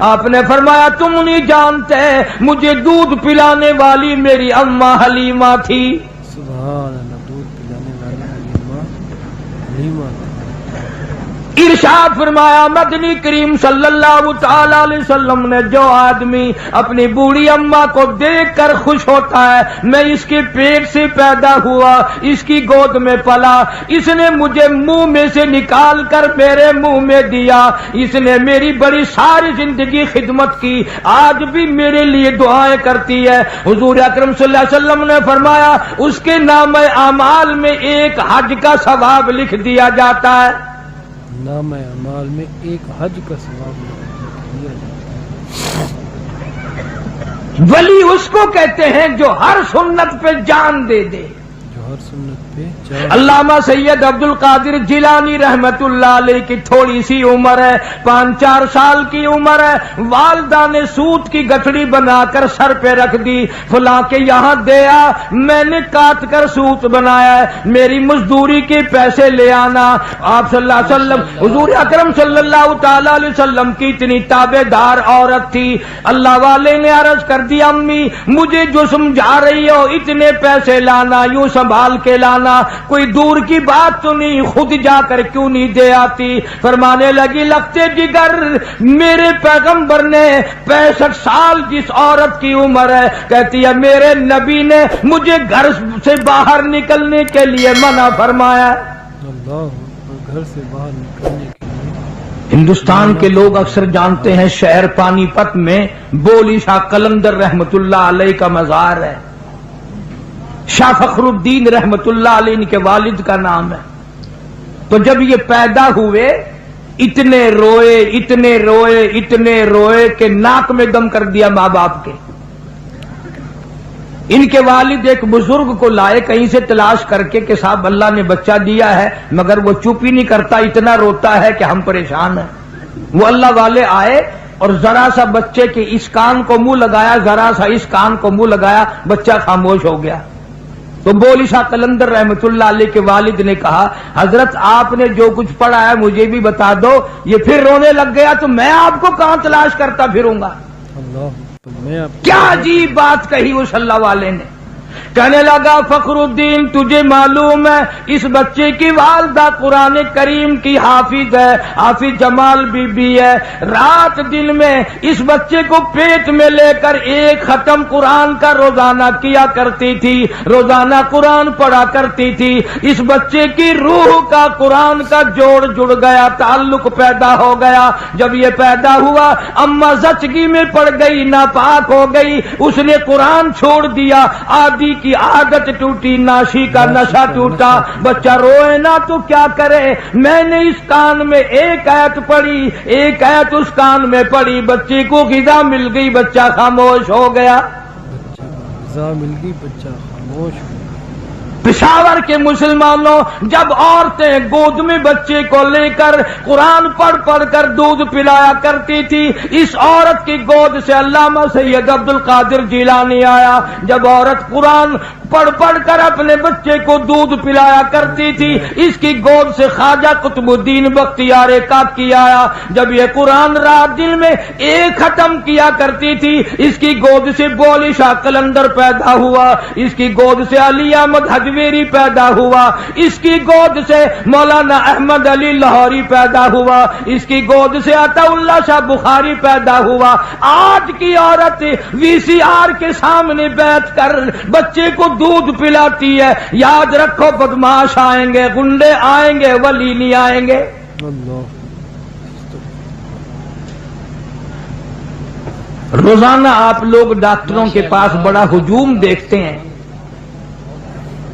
آپ نے فرمایا تم نہیں جانتے مجھے دودھ پلانے والی میری اماں حلیمہ تھی. سبحان اللہ. دودھ پلانے والی حلیمہ حلیمہ. ارشاد فرمایا مدنی کریم صلی اللہ تعالی علیہ وسلم نے جو آدمی اپنی بوڑھی اماں کو دیکھ کر خوش ہوتا ہے میں اس کے پیٹ سے پیدا ہوا اس کی گود میں پلا اس نے مجھے منہ میں سے نکال کر میرے منہ میں دیا اس نے میری بڑی ساری زندگی خدمت کی آج بھی میرے لیے دعائیں کرتی ہے. حضور اکرم صلی اللہ علیہ وسلم نے فرمایا اس کے نام اعمال میں ایک حج کا ثواب لکھ دیا جاتا ہے. نام اعمال میں ایک حج کا ثواب دیا جاتا ہے. ولی اس کو کہتے ہیں جو ہر سنت پہ جان دے دے. جو ہر سنت پہ جان. علامہ سید عبد القادر جیلانی رحمت اللہ علیہ کی تھوڑی سی عمر ہے 5-4 سال کی عمر ہے والدہ نے سوت کی گٹھڑی بنا کر سر پہ رکھ دی فلاں کے یہاں دیا میں نے کاٹ کر سوت بنایا ہے میری مزدوری کے پیسے لے آنا. آپ صلی اللہ علیہ وسلم حضور اکرم صلی اللہ تعالی علیہ وسلم کی اتنی تابع دار عورت تھی. اللہ والے نے عرض کر دی امی مجھے جو سمجھا رہی ہو اتنے پیسے لانا یوں سنبھال کے لانا کوئی دور کی بات تو نہیں خود جا کر کیوں نہیں دے آتی. فرمانے لگی لگتے جگر میرے پیغمبر نے 65 سال جس عورت کی عمر ہے کہتی ہے میرے نبی نے مجھے گھر سے باہر نکلنے کے لیے منع فرمایا. اللہ گھر سے باہر نکلنے کے لیے. ہندوستان کے لوگ اکثر جانتے ہیں شہر پانی پت میں بولی شاہ قلندر رحمت اللہ علیہ کا مزار ہے. شاہ فخر الدین رحمت اللہ علیہ ان کے والد کا نام ہے. تو جب یہ پیدا ہوئے اتنے روئے کہ ناک میں دم کر دیا ماں باپ کے. ان کے والد ایک بزرگ کو لائے کہیں سے تلاش کر کے کہ صاحب اللہ نے بچہ دیا ہے مگر وہ چپ ہی نہیں کرتا اتنا روتا ہے کہ ہم پریشان ہیں. وہ اللہ والے آئے اور ذرا سا بچے کے اس کان کو منہ لگایا ذرا سا اس کان کو منہ لگایا بچہ خاموش ہو گیا. تو بولی شاہ قلندر رحمت اللہ علیہ کے والد نے کہا حضرت آپ نے جو کچھ پڑھا ہے مجھے بھی بتا دو یہ پھر رونے لگ گیا تو میں آپ کو کہاں تلاش کرتا پھروں گا. اللہ کیا عجیب بات کہی اس اللہ والے نے. کہنے لگا فخر الدین تجھے معلوم ہے اس بچے کی والدہ قرآن کریم کی حافظ ہے حافظ جمال بی بی ہے. رات دن میں اس بچے کو پیٹ میں لے کر ایک ختم قرآن کا روزانہ کیا کرتی تھی روزانہ قرآن پڑھا کرتی تھی. اس بچے کی روح کا قرآن کا جوڑ جڑ گیا تعلق پیدا ہو گیا. جب یہ پیدا ہوا اماں زچگی میں پڑ گئی ناپاک ہو گئی اس نے قرآن چھوڑ دیا آدھی کی عادت ٹوٹی ناشی کا نشہ ٹوٹا. بچہ روئے نہ تو کیا کرے میں نے اس کان میں ایک آیت پڑھی ایک آیت اس کان میں پڑھی بچے کو غذا مل گئی بچہ خاموش ہو گیا. غذا مل گئی بچہ خاموش ہو گیا. پشاور کے مسلمانوں جب عورتیں گود میں بچے کو لے کر قرآن پڑھ کر دودھ پلایا کرتی تھی اس عورت کی گود سے علامہ سید عبد القادر جیلانی آیا. جب عورت قرآن پڑھ کر اپنے بچے کو دودھ پلایا کرتی تھی اس کی گود سے خواجہ قطب الدین بختیار کاکی آیا. جب یہ قرآن رات دن میں ایک ختم کیا کرتی تھی اس کی گود سے بولی شاہ قلندر پیدا ہوا اس کی گود سے علی احمد حجویری پیدا ہوا اس کی گود سے مولانا احمد علی لاہوری پیدا ہوا اس کی گود سے عطا اللہ شاہ بخاری پیدا ہوا. آج کی عورت وی سی آر کے سامنے بیٹھ کر بچے کو دودھ پلاتی ہے. یاد رکھو بدماش آئیں گے گنڈے آئیں گے ولی نہیں آئیں گے. روزانہ آپ لوگ ڈاکٹروں کے پاس بڑا ہجوم دیکھتے ہیں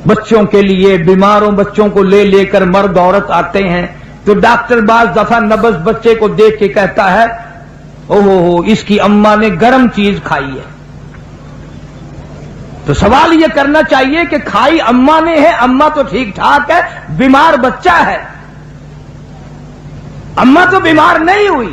بچوں کے لیے بیماروں بچوں کو لے لے کر مرد عورت آتے ہیں تو ڈاکٹر بعض دفعہ نبض بچے کو دیکھ کے کہتا ہے اوہ اس کی اماں نے گرم چیز کھائی ہے. تو سوال یہ کرنا چاہیے کہ کھائی اماں نے ہے اماں تو ٹھیک ٹھاک ہے بیمار بچہ ہے اماں تو بیمار نہیں ہوئی.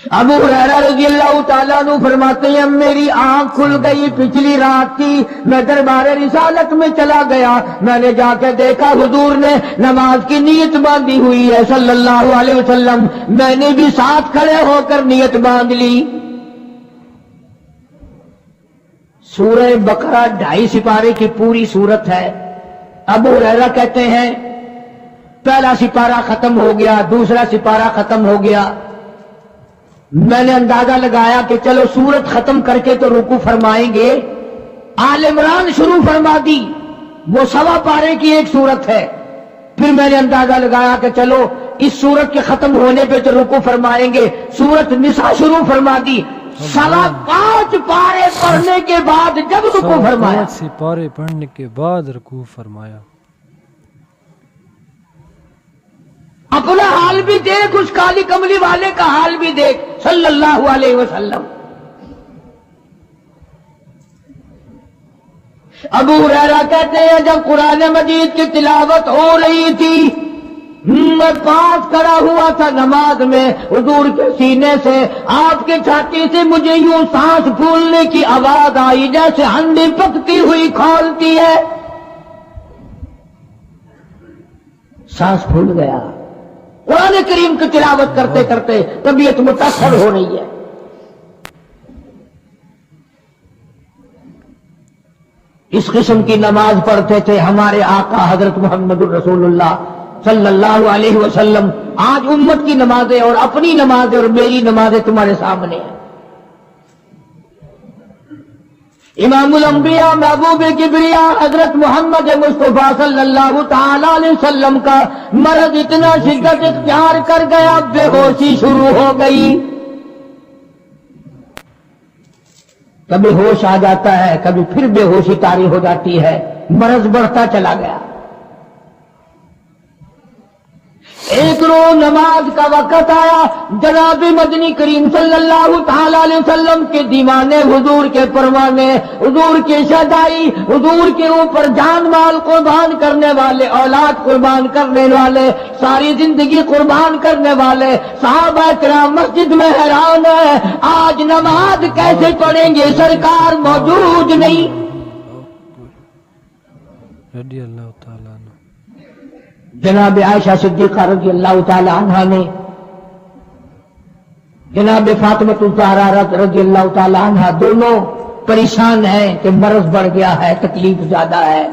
ابو ہریرہ رضی اللہ تعالیٰ عنہ فرماتے ہیں میری آنکھ کھل گئی پچھلی رات کی، میں دربار رسالت میں چلا گیا، میں نے جا کے دیکھا حضور نے نماز کی نیت باندھی ہوئی ہے صلی اللہ علیہ وسلم، میں نے بھی ساتھ کھڑے ہو کر نیت باندھ لی۔ سورہ بقرہ 2.5 سپارے کی پوری سورت ہے۔ ابو ہریرہ کہتے ہیں پہلا سپارہ ختم ہو گیا، دوسرا سپارہ ختم ہو گیا، میں نے اندازہ لگایا کہ چلو سورت ختم کر کے تو رکوع فرمائیں گے، آل عمران شروع فرما دی، وہ 1.25 پارے کی ایک سورت ہے۔ پھر میں نے اندازہ لگایا کہ چلو اس سورت کے ختم ہونے پہ تو رکوع فرمائیں گے، سورت نساء شروع فرما دی، 5.25 پارے پڑھنے کے بعد جب رکوع فرمایا، 5 سپارے پڑھنے کے بعد رکوع فرمایا۔ اپنا حال بھی دیکھ، اس کالی کملی والے کا حال بھی دیکھ صلی اللہ علیہ وسلم۔ ابو ہریرہ کہتے ہیں جب قرآن مجید کی تلاوت ہو رہی تھی، میں پاس کھڑا ہوا تھا نماز میں، حضور کے سینے سے، آپ کے چھاتی سے مجھے یوں سانس پھولنے کی آواز آئی جیسے ہنڈی پکتی ہوئی کھولتی ہے، سانس پھول گیا۔ قرآن کریم کی تلاوت کرتے کرتے طبیعت متاثر ہو رہی ہے۔ اس قسم کی نماز پڑھتے تھے ہمارے آقا حضرت محمد الرسول اللہ صلی اللہ علیہ وسلم۔ آج امت کی نمازیں اور اپنی نمازیں اور میری نمازیں تمہارے سامنے ہیں۔ امام الانبیاء محبوب کبریا حضرت محمد مصطفیٰ صلی اللہ تعالی علیہ وسلم کا مرض اتنا شدت اختیار کر گیا، بے ہوشی شروع ہو گئی، کبھی ہوش آ جاتا ہے، کبھی پھر بے ہوشی طاری ہو جاتی ہے، مرض بڑھتا چلا گیا۔ ایک روز نماز کا وقت آیا، جناب مدنی کریم صلی اللہ تعالی علیہ وسلم کے دیوانے، حضور کے پروانے، حضور کے شہدائی، حضور کے اوپر جان مال قربان کرنے والے، اولاد قربان کرنے والے، ساری زندگی قربان کرنے والے صحابہ کرام مسجد میں حیران ہے، آج نماز کیسے پڑھیں گے، سرکار موجود نہیں۔ رضی اللہ تعالیٰ عنہ۔ جناب عائشہ صدیقہ رضی اللہ تعالی عنہا نے، جناب فاطمہ الزہرا رضی اللہ تعالی عنہا، دونوں پریشان ہیں کہ مرض بڑھ گیا ہے، تکلیف زیادہ ہے۔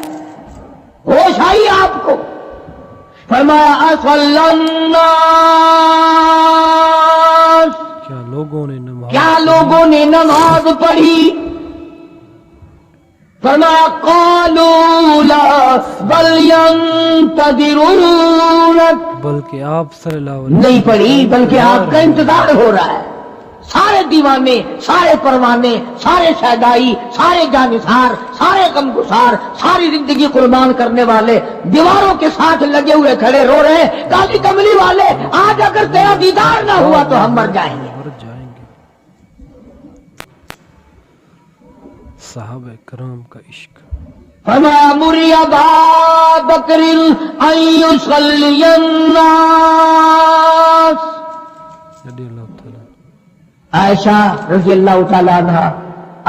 ہوش آئی آپ کو، فرمایا اصلی الناس، کیا لوگوں نے نماز پڑھی؟ فرمایا قالوا لا بل ينتظرون، بلکہ آپ صلی اللہ علیہ وسلم نہیں پڑھی بلکہ آپ کا انتظار ہو رہا ہے۔ سارے دیوانے، سارے پروانے، سارے شہدائی، سارے جانثار، سارے غمگسار، ساری زندگی قربان کرنے والے دیواروں کے ساتھ لگے ہوئے کھڑے رو رہے ہیں، کالی کملی والے آج اگر تیرا دیدار نہ ہوا تو ہم مر جائیں گے۔ صحابہ کرام کا عشق۔ فرمایا مری ابا بکر ان یصلی الناس، رضی اللہ تعالیٰ۔ عائشہ رضی اللہ تعالیٰ عنہ،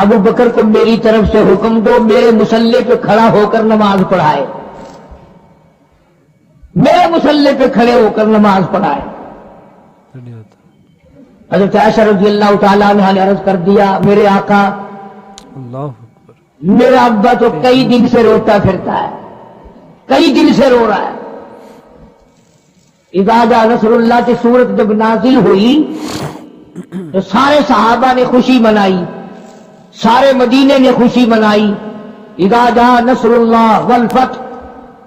ابو بکر کو میری طرف سے حکم دو میرے مصلی پہ کھڑا ہو کر نماز پڑھائے، میرے مصلی پہ کھڑے ہو کر نماز پڑھائے۔ حضرت عائشہ رضی اللہ تعالیٰ عنہ نے عرض کر دیا میرے آقا، اللہ اکبر، میرا ابا تو کئی دن سے روتا پھرتا ہے، کئی دن سے رو رہا ہے۔ اذا جاء نصر اللہ کی سورت جب نازل ہوئی تو سارے صحابہ نے خوشی منائی، سارے مدینے نے خوشی منائی۔ اذا جاء نصر اللہ والفتح،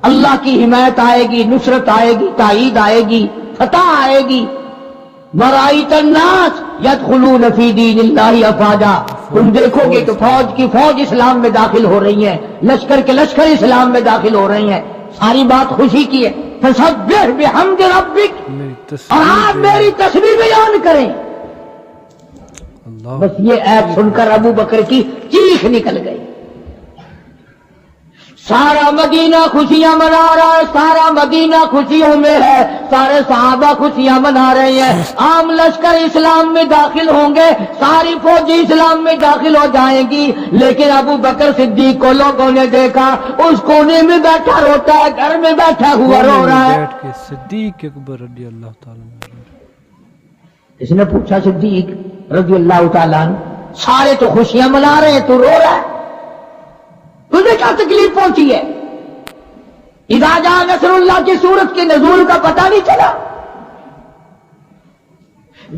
اللہ کی حمایت آئے گی، نصرت آئے گی، تائید آئے گی، فتح آئے گی۔ وَرَأَيْتَ النَّاسَ يَدْخُلُونَ فِي دِينِ اللَّهِ أَفْوَاجًا، تم دیکھو گے کہ فوج کی فوج اسلام میں داخل ہو رہی ہے، لشکر کے لشکر اسلام میں داخل ہو رہی ہیں، ساری بات خوشی کی ہے۔ فَسَبِّحْ بِحَمْدِ رَبِّكَ، اور آپ میری تسبیح بیان کریں۔ بس یہ ایپ سن کر ابو بکر کی چیخ نکل گئی۔ سارا مدینہ خوشیاں منا رہا ہے، سارا مدینہ خوشیوں میں ہے، سارے صحابہ خوشیاں منا رہے ہیں، عام لشکر اسلام میں داخل ہوں گے، ساری فوجی اسلام میں داخل ہو جائیں گی، لیکن ابو بکر صدیق کو لوگوں نے دیکھا اس کونے میں بیٹھا روتا ہے، گھر میں بیٹھا ہوا رو رہا ہے۔ بیٹھ کے صدیق اکبر رضی اللہ تعالیٰ عنہ، اس نے پوچھا صدیق رضی اللہ تعالیٰ عنہ، سارے تو خوشیاں منا رہے ہیں، تو رو رہا ہے، تجھے کیا تکلیف پہنچی ہے؟ اذا جاء نصر اللہ کی سورت کے نزول کا پتہ نہیں چلا؟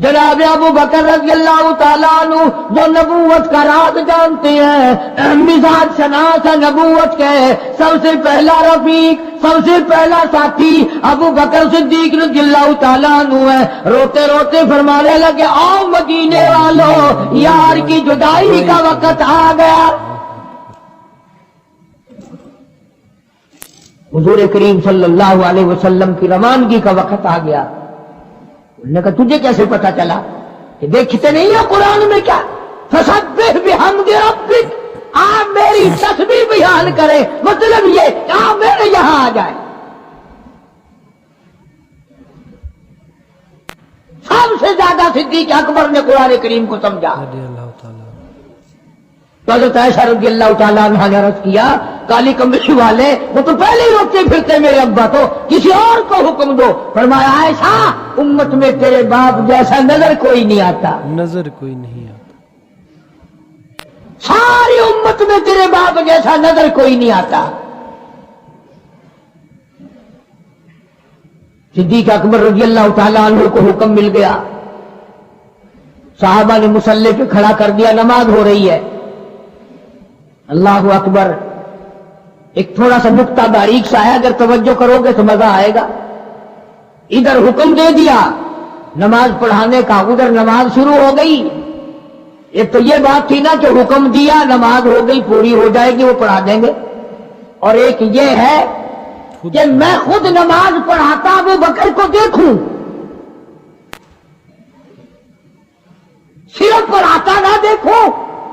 جناب ابو بکر رضی اللہ تعالیٰ عنہ جو نبوت کا راز جانتے ہیں، مزاج شناس ہے نبوت کے، سب سے پہلا رفیق، سب سے پہلا ساتھی ابو بکر صدیق رضی اللہ تعالیٰ عنہ ہے۔ روتے روتے فرمانے لگے، آؤ مدینے والوں، یار کی جدائی کا وقت آ گیا۔ حضور کریم صلی اللہ علیہ وسلم کی روانگی کا وقت آ گیا۔ انہوں نے کہا تجھے کیسے پتا چلا؟ کہ دیکھتے نہیں ہے قرآن میں کیا، فسبح بحمد ربک، آپ میری تسبیح بیان کرے، مطلب یہ کہ آپ میرے یہاں آ جائے۔ سب سے زیادہ صدیق اکبر نے قرآن کریم کو سمجھا۔ رضی اللہ تعالیٰ عنہ۔ تو حضرت عائشہ رضی اللہ تعالیٰ عنہ نے عرض کیا، کالی کمبلی والے وہ تو پہلے ہی روتے پھرتے میرے ابا تو، کسی اور کو حکم دو۔ فرمایا عائشہ امت میں تیرے باپ جیسا نظر کوئی نہیں آتا، نظر کوئی نہیں آتا، ساری امت میں تیرے باپ جیسا نظر کوئی نہیں آتا۔ صدیق اکبر رضی اللہ تعالیٰ عنہ کو حکم مل گیا، صحابہ نے مصلی پہ کھڑا کر دیا، نماز ہو رہی ہے۔ اللہ اکبر، ایک تھوڑا سا نقطہ باریک سا ہے، اگر توجہ کرو گے تو مزہ آئے گا۔ ادھر حکم دے دیا نماز پڑھانے کا، ادھر نماز شروع ہو گئی۔ ایک تو یہ بات تھی نا کہ حکم دیا، نماز ہو گئی، پوری ہو جائے گی، وہ پڑھا دیں گے، اور ایک یہ ہے کہ میں خود نماز پڑھاتا ابو بکر کو دیکھوں، صرف پڑھاتا نہ دیکھوں،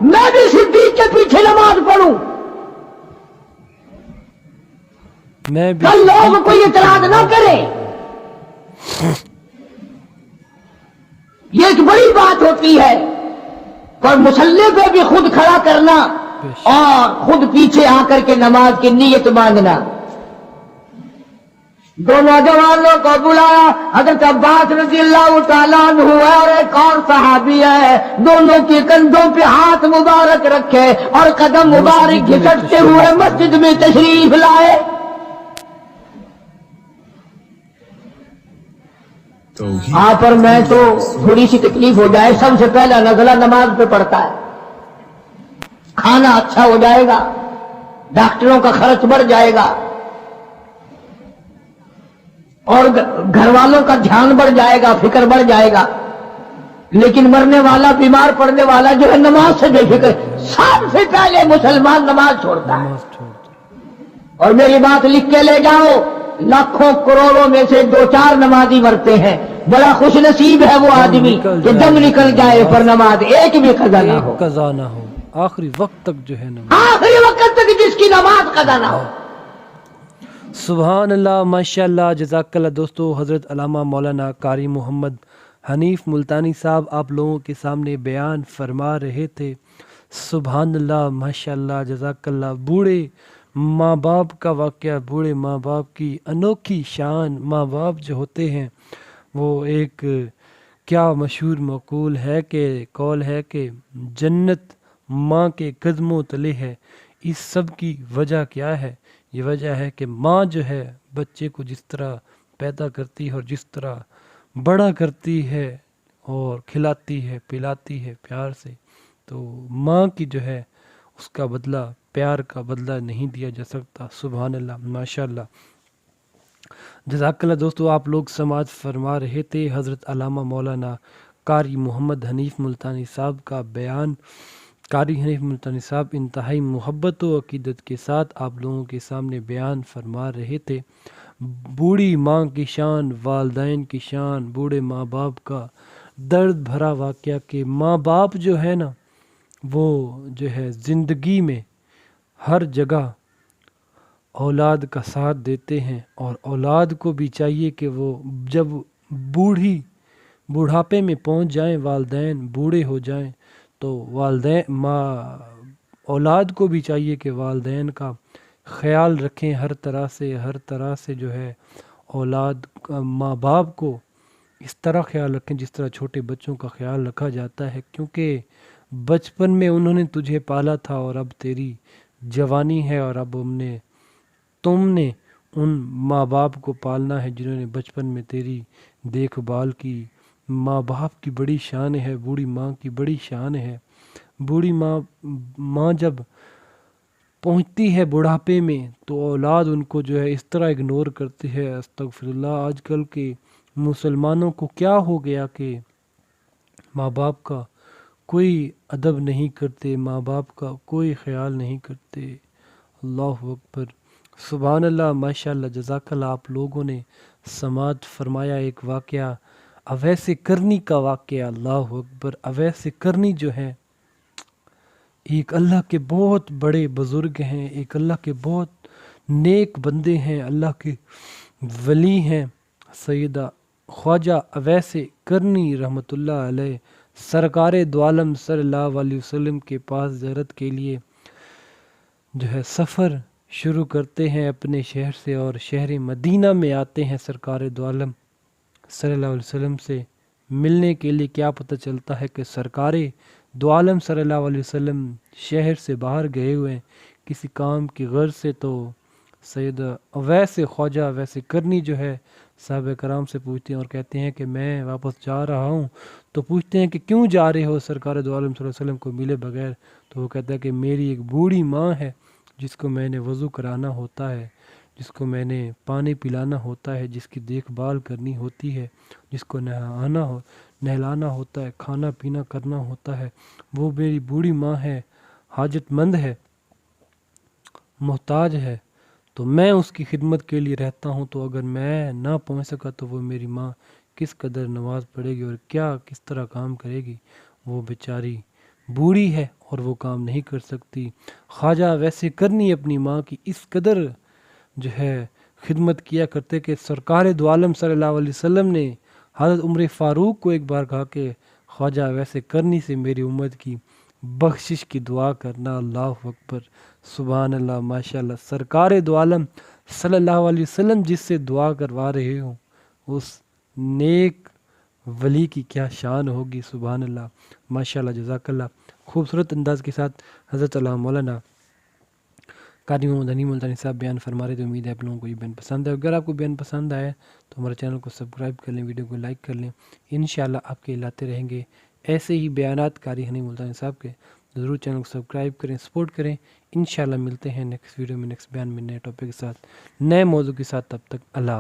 میں بھی صدیق کے پیچھے نماز پڑھوں، میں بھی کل لوگ کوئی اعتراض نہ کرے۔ یہ ایک بڑی بات ہوتی ہے، اور مصلی پہ بھی خود کھڑا کرنا اور خود پیچھے آ کر کے نماز کی نیت مانگنا۔ دو نوجوانوں کو بلایا، حضرت عباس رضی اللہ تعالیٰ عنہ ہے اور ایک اور صحابی ہے، دونوں کے کندھوں پہ ہاتھ مبارک رکھے اور قدم مبارک گھسٹتے ہوئے مسجد میں تشریف لائے۔ ہاں پر میں تو تھوڑی سی تکلیف ہو جائے، سب سے پہلا نزلہ نماز پہ پڑتا ہے، کھانا اچھا ہو جائے گا، ڈاکٹروں کا خرچ بڑھ جائے گا، اور گھر والوں کا دھیان بڑھ جائے گا، فکر بڑھ جائے گا، لیکن مرنے والا، بیمار پڑنے والا جو ہے نماز سے بے فکر، سب سے پہلے مسلمان نماز چھوڑتا ہے۔ نماز چھوڑتا۔ اور میری بات لکھ کے لے جاؤ، لاکھوں کروڑوں میں سے 2-4 نمازی مرتے ہیں، بڑا خوش نصیب ہے وہ آدمی کہ دم نکل جائے پر نماز ایک بھی قضا نہ ہو، قضا نہ ہو، آخری وقت تک جو ہے نماز، آخری وقت تک جس کی نماز قضا نہ ہو۔ سبحان اللہ، ماشاء اللہ، جزاک اللہ۔ دوستو، حضرت علامہ مولانا قاری محمد حنیف ملتانی صاحب آپ لوگوں کے سامنے بیان فرما رہے تھے۔ سبحان اللہ، ماشاء اللہ، جزاک اللہ۔ بوڑھے ماں باپ کا واقعہ، بوڑھے ماں باپ کی انوکھی شان۔ ماں باپ جو ہوتے ہیں وہ ایک کیا مشہور مقول ہے کہ قول ہے کہ جنت ماں کے قدموں تلے ہے۔ اس سب کی وجہ کیا ہے؟ یہ وجہ ہے کہ ماں جو ہے بچے کو جس طرح پیدا کرتی ہے اور جس طرح بڑا کرتی ہے اور کھلاتی ہے پلاتی ہے پیار سے، تو ماں کی جو ہے اس کا بدلہ، پیار کا بدلہ نہیں دیا جا سکتا۔ سبحان اللہ، ماشاء اللہ، جزاک اللہ۔ دوستو، آپ لوگ سماعت فرما رہے تھے حضرت علامہ مولانا قاری محمد حنیف ملتانی صاحب کا بیان۔ قاری حنیف ملتانی صاحب انتہائی محبت و عقیدت کے ساتھ آپ لوگوں کے سامنے بیان فرما رہے تھے۔ بوڑھی ماں کی شان، والدین کی شان، بوڑھے ماں باپ کا درد بھرا واقعہ کہ ماں باپ جو ہے نا وہ جو ہے زندگی میں ہر جگہ اولاد کا ساتھ دیتے ہیں، اور اولاد کو بھی چاہیے کہ وہ جب بوڑھاپے میں پہنچ جائیں، والدین بوڑھے ہو جائیں، تو اولاد کو بھی چاہیے کہ والدین کا خیال رکھیں ہر طرح سے جو ہے اولاد ماں باپ کو اس طرح خیال رکھیں جس طرح چھوٹے بچوں کا خیال رکھا جاتا ہے، کیونکہ بچپن میں انہوں نے تجھے پالا تھا، اور اب تیری جوانی ہے، اور اب تم نے ان ماں باپ کو پالنا ہے جنہوں نے بچپن میں تیری دیکھ بھال کی۔ ماں باپ کی بڑی شان ہے، بوڑھی ماں کی بڑی شان ہے۔ بوڑھی ماں جب پہنچتی ہے بڑھاپے میں تو اولاد ان کو جو ہے اس طرح اگنور کرتی ہے، استغفر اللہ۔ آج کل کے مسلمانوں کو کیا ہو گیا کہ ماں باپ کا کوئی ادب نہیں کرتے، ماں باپ کا کوئی خیال نہیں کرتے۔ اللہ اکبر، سبحان اللہ، ماشاء اللہ، جزاک اللہ۔ آپ لوگوں نے سماعت فرمایا ایک واقعہ، اویس کرنی کا واقعہ۔ اللہ اکبر، اویس کرنی جو ہے ایک اللہ کے بہت بڑے بزرگ ہیں، ایک اللہ کے بہت نیک بندے ہیں، اللہ کے ولی ہیں۔ سیدہ خواجہ اویس کرنی رحمۃ اللہ علیہ سرکار دو عالم صلی اللہ علیہ وسلم کے پاس زیارت کے لیے جو ہے سفر شروع کرتے ہیں اپنے شہر سے، اور شہر مدینہ میں آتے ہیں سرکار دو عالم صلی اللہ علیہ وسلم سے ملنے کے لیے۔ کیا پتہ چلتا ہے کہ سرکار دو عالم صلی اللہ علیہ وسلم شہر سے باہر گئے ہوئے ہیں کسی کام کی غرض سے۔ تو سید اویس خواجہ اویس کرنی جو ہے صحابہ کرام سے پوچھتے ہیں اور کہتے ہیں کہ میں واپس جا رہا ہوں۔ تو پوچھتے ہیں کہ کیوں جا رہے ہو سرکار دو عالم صلی اللہ علیہ وسلم کو ملے بغیر؟ تو وہ کہتا ہے کہ میری ایک بوڑھی ماں ہے جس کو میں نے وضو کرانا ہوتا ہے، جس کو میں نے پانی پلانا ہوتا ہے، جس کی دیکھ بھال کرنی ہوتی ہے، جس کو نہلانا ہوتا ہے، کھانا پینا کرنا ہوتا ہے۔ وہ میری بوڑھی ماں ہے، حاجت مند ہے، محتاج ہے، تو میں اس کی خدمت کے لیے رہتا ہوں۔ تو اگر میں نہ پہنچ سکا تو وہ میری ماں کس قدر نماز پڑھے گی اور کس طرح کام کرے گی؟ وہ بیچاری بوڑھی ہے اور وہ کام نہیں کر سکتی۔ خواجہ ویسے کرنی اپنی ماں کی اس قدر جو ہے خدمت کیا کرتے کہ سرکار دو عالم صلی اللہ علیہ وسلم نے حضرت عمر فاروق کو ایک بار کہا کہ خواجہ ویسے کرنی سے میری امت کی بخشش کی دعا کرنا۔ اللہ اکبر، سبحان اللہ، ماشاء اللہ۔ سرکار دو عالم صلی اللہ علیہ وسلم جس سے دعا کروا رہے ہوں اس نیک ولی کی کیا شان ہوگی، سبحان اللہ، ماشاء اللہ، جزاک اللہ۔ خوبصورت انداز کے ساتھ حضرت علامہ مولانا قاری محمد حنیف ملتانی صاحب بیان فرما رہے تھے۔ امید ہے آپ لوگوں کو یہ بیان پسند ہے۔ اگر آپ کو بیان پسند آئے تو ہمارے چینل کو سبسکرائب کر لیں، ویڈیو کو لائک کر لیں۔ انشاءاللہ آپ کے لاتے رہیں گے ایسے ہی بیانات قاری حنیف ملتانی صاحب کے۔ ضرور چینل کو سبسکرائب کریں، سپورٹ کریں۔ انشاءاللہ ملتے ہیں نیکسٹ ویڈیو میں، نیکسٹ بیان میں، نئے ٹاپک کے ساتھ، نئے موضوع کے ساتھ۔ تب تک اللہ حافظ۔